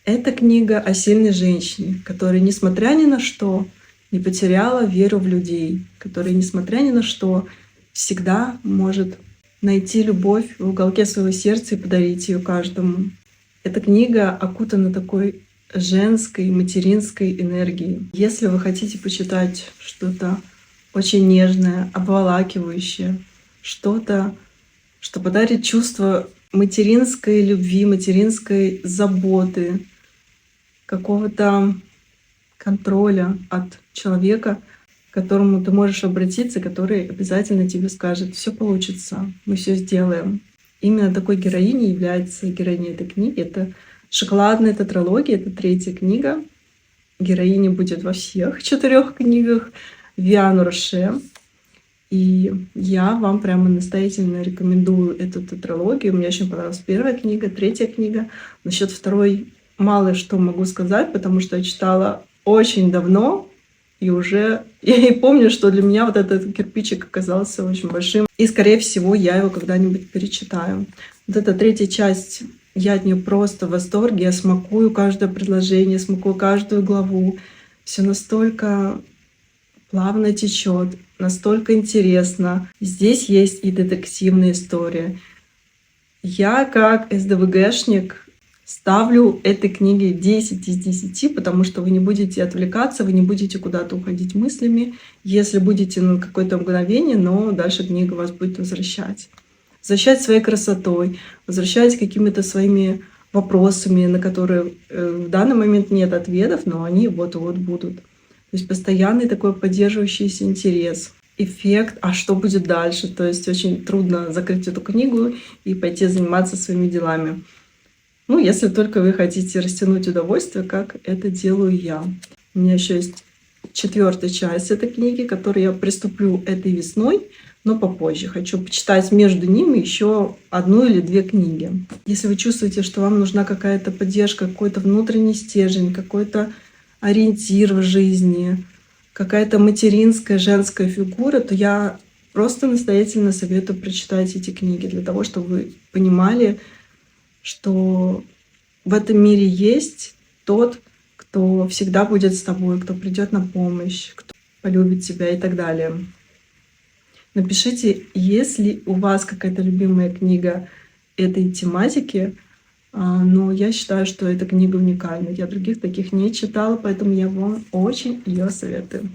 Это книга о сильной женщине, которая, несмотря ни на что, не потеряла веру в людей, которая, несмотря ни на что, всегда может найти любовь в уголке своего сердца и подарить ее каждому. Эта книга окутана такой женской, материнской энергией. Если вы хотите почитать что-то очень нежное, обволакивающее, что-то, что подарит чувство материнской любви, материнской заботы, какого-то контроля от человека, к которому ты можешь обратиться, который обязательно тебе скажет: все получится, мы все сделаем. Именно такой героиней является героиня этой книги. Это «Шоколадная тетралогия», это третья книга. Героиня будет во всех 4 книгах. Виан Роше. И я вам прямо настоятельно рекомендую эту тетралогию. Мне очень понравилась первая книга, третья книга. Насчет второй мало что могу сказать, потому что я читала очень давно, и уже я и помню, что для меня вот этот кирпичик оказался очень большим. И, скорее всего, я его когда-нибудь перечитаю. Вот эта третья часть, я от нее просто в восторге. Я смакую каждое предложение, смакую каждую главу. Все настолько плавно течет, настолько интересно. Здесь есть и детективная история. Я, как СДВГшник, ставлю этой книге 10 из 10, потому что вы не будете отвлекаться, вы не будете куда-то уходить мыслями, если будете на какое-то мгновение, но дальше книга вас будет возвращать. Возвращать своей красотой, возвращать какими-то своими вопросами, на которые в данный момент нет ответов, но они вот-вот будут. То есть постоянный такой поддерживающийся интерес, эффект, а что будет дальше. То есть очень трудно закрыть эту книгу и пойти заниматься своими делами. Ну, если только вы хотите растянуть удовольствие, как это делаю я. У меня еще есть 4-я часть этой книги, к которой я приступлю этой весной, но попозже. Хочу почитать между ними еще 1 или 2 книги. Если вы чувствуете, что вам нужна какая-то поддержка, какой-то внутренний стержень, какой-то ориентир в жизни, какая-то материнская, женская фигура, то я просто настоятельно советую прочитать эти книги для того, чтобы вы понимали, что в этом мире есть тот, кто всегда будет с тобой, кто придет на помощь, кто полюбит тебя и так далее. Напишите, есть ли у вас какая-то любимая книга этой тематики. Но я считаю, что эта книга уникальна. Я других таких не читала, поэтому я вам очень ее советую.